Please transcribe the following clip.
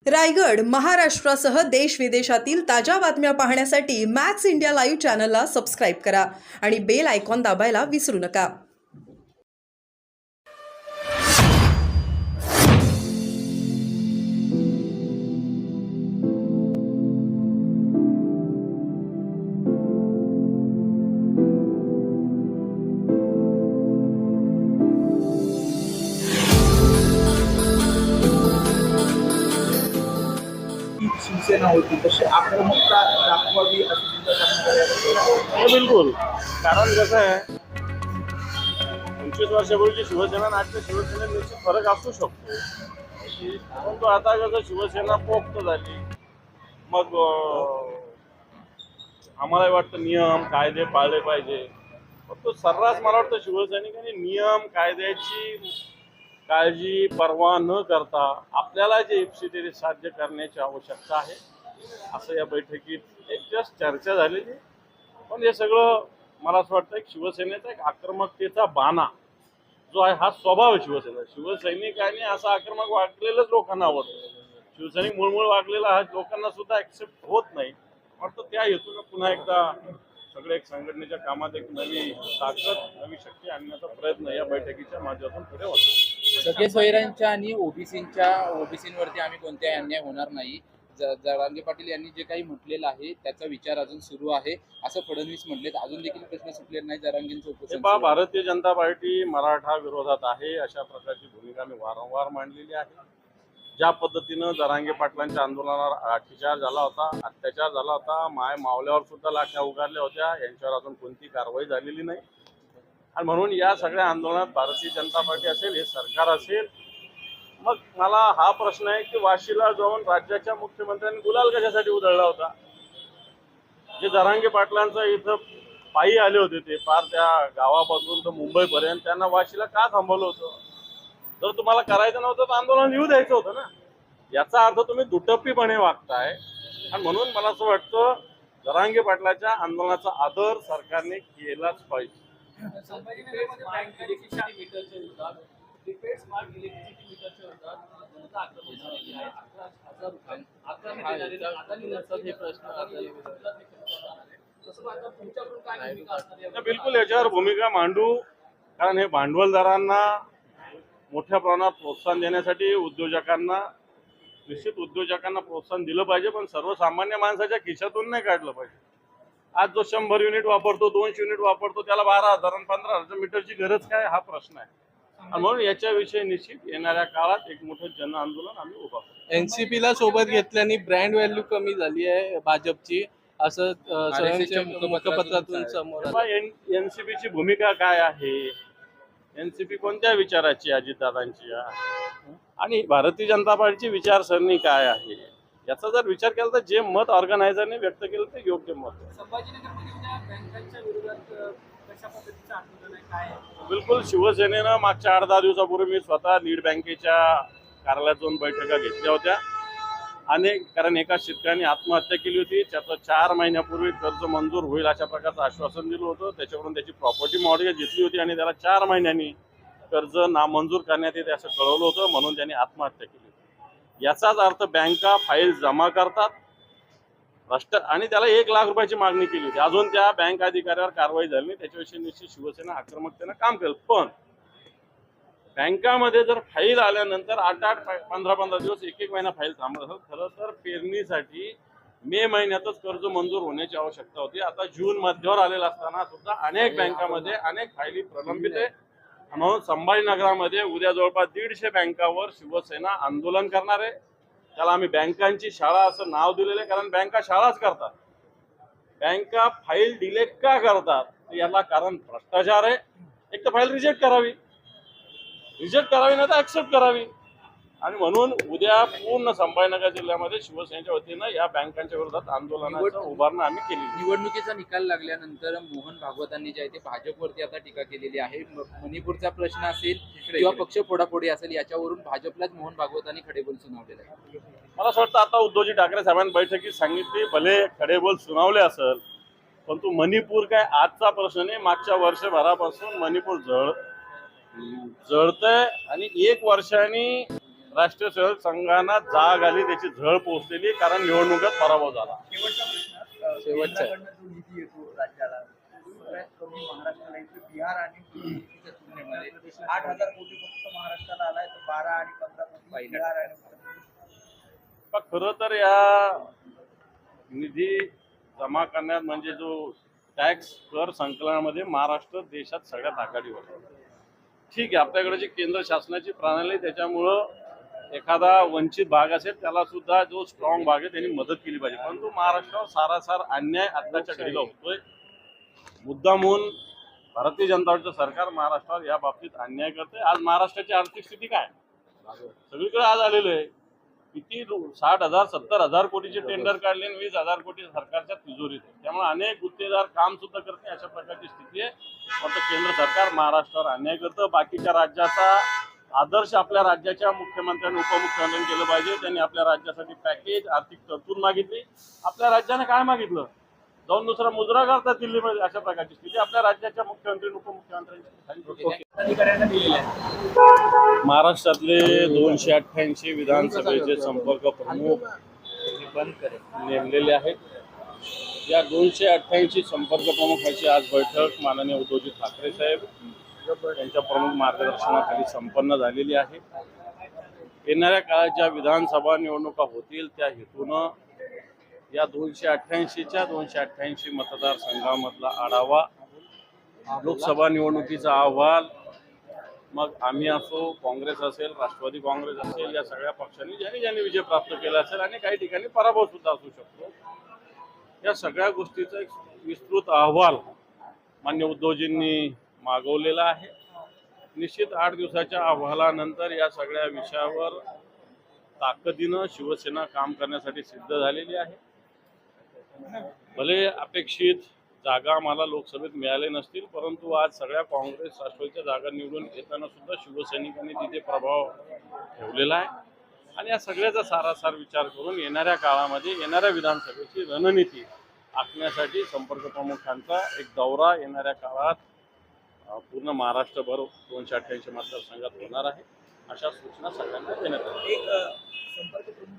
रायगड, महाराष्ट्रासह देश विदेशातील ताज्या बातम्या पाहण्यासाठी मॅक्स इंडिया लाईव्ह चॅनलला सबस्क्राईब करा आणि बेल आयकॉन दाबायला विसरू नका. ही शिवसेना होती तशी आक्रमकता दाखवावी अशी चिंता करण्यात आली. बिलकुल. कारण कसं आहे, 25 वर्षापूर्वीची शिवसेना आणि आजच्या शिवसेनेत निश्चित फरक असू शकतो. परंतु आता कसं शिवसेना पोक्त झाली, मग आम्हाला वाटतं नियम कायदे पाळले पाहिजे. परंतु सर्रास मला वाटतं शिवसैनिकांनी नियम कायद्याची काळजी पर्वा न करता आपल्याला जे इप्सिते साध्य करण्याची आवश्यकता आहे असं या बैठकीत एक जस्ट चर्चा झालेली. पण हे सगळं मला असं वाटतं की शिवसेनेचा एक आक्रमकतेचा बाणा जो आहे हा स्वभाव आहे शिवसेना. शिवसैनिकांनी असं आक्रमक वागलेलंच लोकांना आवडतं. शिवसैनिक मूळमूळ वागलेला हा लोकांना सुद्धा ऍक्सेप्ट होत नाही. वाटतं त्या हेतून पुन्हा एकदा सगळे एक संघटनेच्या कामात एक नवी ताकद नवी शक्ती आणण्याचा प्रयत्न या बैठकीच्या माध्यमातून पुढे होता. सगळे सोयऱ्यांच्या आणि ओबीसींवरती आम्ही कोणत्याही अन्याय होणार नाही. जरांगे पाटील यांनी जे काही म्हटलेलं आहे त्याचा विचार अजून सुरू आहे असं फडणवीस म्हटलेत. अजून देखील प्रश्न सुटले नाही. जरांगेंचं उपोषण भारतीय जनता पार्टी मराठा विरोधात आहे अशा प्रकारची भूमिका मी वारंवार मांडलेली आहे. ज्या पद्धतीनं जरांगे पाटलांच्या आंदोलनावर लाठीचार्ज झाला होता, अत्याचार झाला होता, मावल्यावर सुद्धा लाठ्या उगारल्या होत्या, यांच्यावर अजून कोणती कारवाई झालेली नाही. आणि म्हणून या सगळ्या आंदोलनात भारतीय जनता पार्टी असेल, हे सरकार असेल. मग मला हा प्रश्न आहे की वाशीला जाऊन राज्याच्या मुख्यमंत्र्यांनी गुलाल कशासाठी उधळला होता? जे जरांगे पाटलांचं इथं पायी आले होते ते पार त्या गावापासून तर मुंबईपर्यंत, त्यांना वाशीला का थांबवलं होतं? जर तुम्हाला करायचं नव्हतं तर आंदोलन येऊ द्यायचं होतं ना. याचा अर्थ तुम्ही दुटप्पीपणे वागताय. आणि म्हणून मला असं वाटतं जरांगे पाटलाच्या आंदोलनाचा आदर सरकारने केलाच पाहिजे. बिलकुल याच्यावर भूमिका मांडू. कारण हे भांडवलदारांना मोठ्या प्रमाणात प्रोत्साहन देण्यासाठी उद्योजकांना प्रोत्साहन दिलं पाहिजे, पण सर्वसामान्य माणसाच्या खिशातून नाही काढलं पाहिजे. आज जो 100 युनिट वापरतो, 200 युनिट वापरतो, त्याला 12,000 आणि 15,000 मीटरची गरज काय हा प्रश्न आहे. आणि म्हणून याच्याविषयी निश्चित येणाऱ्या काळात एक मोठं जन आंदोलन आम्ही उभा करू. एनसीपीला सोबत घेतल्याने ब्रँड व्हॅल्यू कमी झाली आहे भाजपची असं मुखपत्रातून समोर. एनसीपीची भूमिका काय आहे? एनसीपी कोणत्या विचाराची? अजितदादांची आणि भारतीय जनता पार्टीची विचारसरणी काय आहे याचा जर विचार केला तर जे मत ऑर्गनायझरने व्यक्त केलं ते योग्य मत आहे. बिलकुल. शिवसेनेनं मागच्या 8-10 दिवसापूर्वी मी स्वतः लीड बँकेच्या कार्यालयात जाऊन बैठका घेतल्या होत्या. कारण एका शेतकऱ्याने आत्महत्या केली होती. त्याचं 4 महिन्यापूर्वी कर्ज मंजूर होईल अशा प्रकारचं आश्वासन दिलं होतं. त्याच्यावरून त्याची प्रॉपर्टी मॉर्गेज घेतली होती आणि त्याला 4 महिन्यांनी कर्ज नामंजूर करण्यात येते असं कळवलं होतं. म्हणून त्यांनी आत्महत्या केली. याचाच अर्थ बँका फाईल जमा करतात आणि त्याला 1 लाख रुपयाची मागणी केली होती. अजून त्या बँक अधिकाऱ्यावर कारवाई झाली नाही. त्याच्याविषयी निश्चित शिवसेना आक्रमकतेनं काम केलं. पण बँकामध्ये जर फाईल आल्यानंतर 8-8, 15-15 दिवस 1-1 महिना फाईल थांबत असेल, खरं तर पेरणीसाठी मे महिन्यातच कर्ज मंजूर होण्याची आवश्यकता होती. आता जून मध्यावर आलेला असताना सुद्धा अनेक बँकामध्ये अनेक फायली प्रलंबित आहे. म्हणून संभाजीनगरामध्ये उद्या जवळपास 150 बँकावर शिवसेना आंदोलन करणार आहे. त्याला आम्ही बँकांची शाळा असं नाव दिलेलं आहे. कारण बँका शाळाच करतात. बँका फाईल डिले का करतात याला कारण भ्रष्टाचार आहे. एक तर फाईल रिजेक्ट करावी नाही तर ऍक्सेप्ट करावी. आणि म्हणून उद्या पूर्ण संभाजीनगर जिल्ह्यामध्ये शिवसेनेच्या वतीनं या बँकांच्या विरोधात आंदोलनाचा उभारणं आम्ही केली. निवडणुकीचा निकाल लागल्यानंतर मोहन भागवतांनी जे आहे ते भाजपवरती आता टीका केलेली आहे. मणिपूरचा प्रश्न असेल किंवा पक्ष फोडाफोडी असेल याच्यावरून भाजपलाच मोहन भागवतांनी खडेबोल सुनावलेला आहे. मला असं वाटतं आता उद्धवजी ठाकरे साहेबांनी बैठकीत सांगितले भले खडेबोल सुनावले असेल, परंतु मणिपूर काय आजचा प्रश्न नाही. मागच्या वर्षभरापासून मणिपूर जळतंय आणि 1 वर्षाने राष्ट्रीय स्वयंसेवक संघानं जाग आली, त्याची झळ पोहोचलेली, कारण निवडणुकीत पराभव झाला. शेवटचा प्रश्न शेवटचा. केंद्राकडनं जो निधी येतो राज्याला तो सगळ्यात कमी महाराष्ट्राला येतो. बिहार आणि UP च्या तुलनेमध्ये 8,000 कोटी फक्त महाराष्ट्राला आलाय, तर 12 आणि 15 कोटी बिहार आणि उत्तर प्रदेश. पण खरं तर या निधी जमा करण्यात म्हणजे जो टॅक्स कर संकलनामध्ये महाराष्ट्र देशात सगळ्यात आघाडीवर आहे. ठीक आहे, आपल्याकडे जी केंद्र शासनाची प्रणाली आहे, त्याच्यामुळं एखादा वंचित भाग असेल त्याला सुद्धा जो स्ट्रॉंग भाग आहे त्यांनी मदत केली पाहिजे. परंतु महाराष्ट्रावर सारासार अन्याय आताच्या घडीला होतोय. मुद्दामून भारतीय जनता पार्टीचं सरकार महाराष्ट्रावर या बाबतीत अन्याय करते. आज महाराष्ट्राची आर्थिक स्थिती काय सगळीकडे आज आलेलं आहे. किती 60,000 70,000 कोटीचे टेंडर काढले आणि 20,000 कोटी सरकारच्या तिजोरीत आहे. त्यामुळे अनेक गुत्तेदार काम सुद्धा करते. अशा प्रकारची स्थिती आहे. मात्र केंद्र सरकार महाराष्ट्रावर अन्याय करतं. बाकीच्या राज्याचा आदर्श आपल्या राज्याच्या मुख्यमंत्र्यांनी उपमुख्यमंत्र्यांनी केलं पाहिजे. त्यांनी आपल्या राज्यासाठी पॅकेज आर्थिक तरतूद मागितली. आपल्या राज्याने काय मागितलं? जाऊन दुसरा मुजरा करतात दिल्लीमध्ये. अशा प्रकारची स्थिती आपल्या राज्याच्या मुख्यमंत्री उपमुख्यमंत्र्यांची. अधिकाऱ्यांना दिलेले आहे. महाराष्ट्रातले 288 विधानसभेचे संपर्क प्रमुख नेमलेले आहेत. या 288 संपर्क प्रमुखांची आज बैठक माननीय उद्धवजी ठाकरे साहेब यांच्या प्रमुख मार्गदर्शनाखाली संपन्न झालेली आहे. येणाऱ्या काळात ज्या विधानसभा निवडणुका होतील त्या हेतूनं या 288च्या 288 मतदारसंघामधला आढावा, लोकसभा निवडणुकीचा अहवाल, मग आम्ही असो, काँग्रेस असेल, राष्ट्रवादी काँग्रेस असेल, या सगळ्या पक्षांनी ज्यांनी विजय प्राप्त केला असेल आणि काही ठिकाणी पराभव सुद्धा असू शकतो, या सगळ्या गोष्टीचा एक विस्तृत अहवाल मान्य उद्धवजींनी मागवलेला आहे. निश्चित 8 दिवसाच्या अहवालानंतर या सगळ्या विषयावर ताकदीनं शिवसेना काम करण्यासाठी सिद्ध झालेली आहे. भले अपेक्षित जागा आम्हाला लोकसभेत मिळाले नसतील, परंतु आज सगळ्या काँग्रेस राष्ट्रवादीच्या जागा निवडून येताना सुद्धा शिवसैनिकांनी तिथे प्रभाव ठेवलेला आहे. आणि या सगळ्याचा सारासार विचार करून येणाऱ्या काळामध्ये येणाऱ्या विधानसभेची रणनीती आखण्यासाठी संपर्क प्रमुखांचा एक दौरा येणाऱ्या काळात पूर्ण महाराष्ट्रभर 288 मतदारसंघात होणार आहे. अशा सूचना सगळ्यांना देण्यात आल्या. एक संपर्क प्रमुख